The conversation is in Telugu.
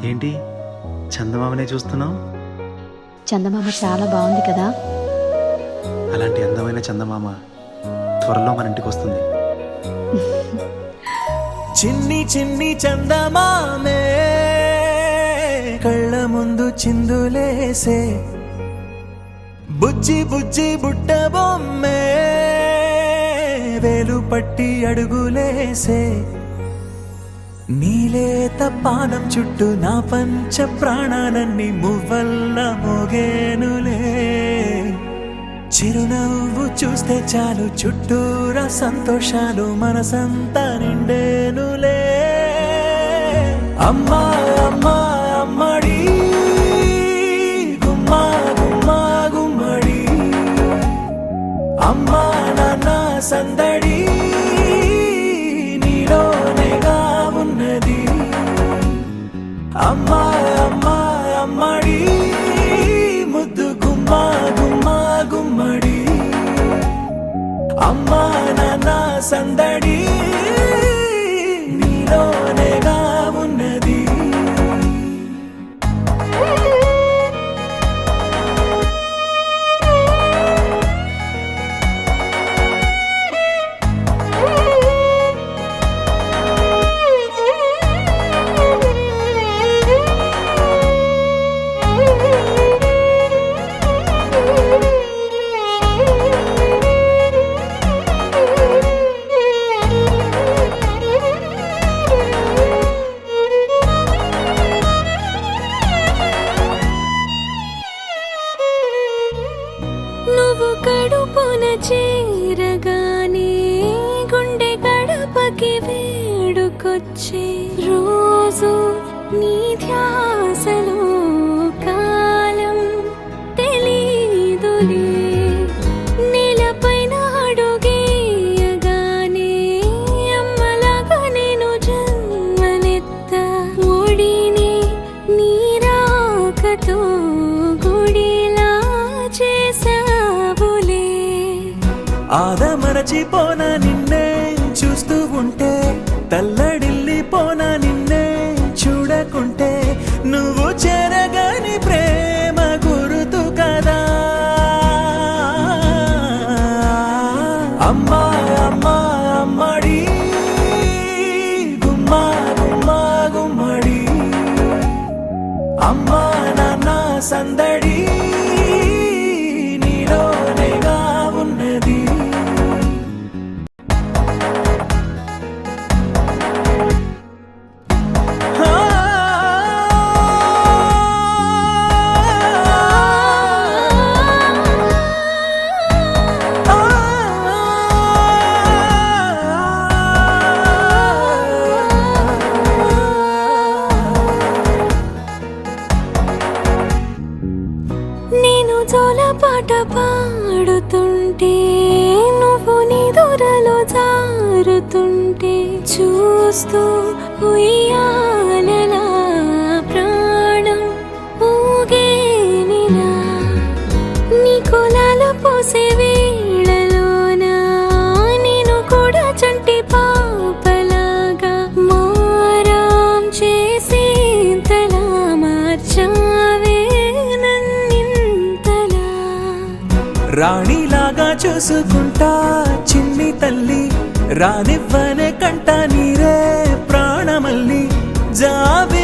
ఏంటి చందమామనే చూస్తున్నావు? చందమామ చాలా బాగుంది కదా. అలాంటి అందమైన చందమామ త్వరలో మన ఇంటికి వస్తుంది. చిన్ని చిన్ని చందమామే కళ్ళ ముందు చిందులేసే, బుజ్జి బుజ్జి బుట్ట బొమ్మే వేలు పట్టి అడుగులేసే, నీలేత పానం చుట్టూ నా పంచ ప్రాణాలన్నీ మువ్వల్ల మోగేనులే. చిరునవ్వు చూస్తే చాలు చుట్టూరా సంతోషాలు మనసంతా నిండేనులే. అమ్మా అమ్మా అమ్మడి గుమ్మా గుమ్మా గుమ్మడి, అమ్మా నాన్న సందడి నీలోనేగా ఉన్నది. అమ్మా అమ్మా అమ్మడి ముద్దు గుమ్మా గుమ్మా గుమ్మడి, అమ్మా నాన్న సందడి నీలోనేగా ఉన్నది. నువ్వు కడుపున చేరగానే గుండె గడపకి వేడుకొచ్చే, రోజు నీ ధ్యాసలో కాలం తెలీదులే. నేలపైన అడుగేయగానే అమ్మలాగా నేను జన్మనెత్త, ఒడిని నీ రాకతో గుడిలా చేసావులే. ఆదమరచిపోనా నిన్నే చూస్తూ ఉంటే, తల్లడిల్లిపోనా నిన్నే చూడకుంటే, నువ్వు చెరగని ప్రేమ గురుతు కదా. అమ్మా అమ్మా అమ్మడి గుమ్మా గుమ్మా గుమ్మడి, అమ్మా నాన్న సందడి నీలోనేగా ఉన్నది. నేను జోలపాట పాడుతుంటే, నువ్వు నిదురలో జారుతుంటే, చూస్తూ ఉయ్యాలలా ప్రాణం ఊగేనిలా. నీ కులాల పోసే వేళలోన నేను కూడా చంటి పాపలాగా మారాం చేసేంతలా మార్చావే నన్నింతలా. రాణిలాగా చూసుకుంటా చిన్ని తల్లి, రానివ్వనే కంట నీరే ప్రాణమల్లి. జాబి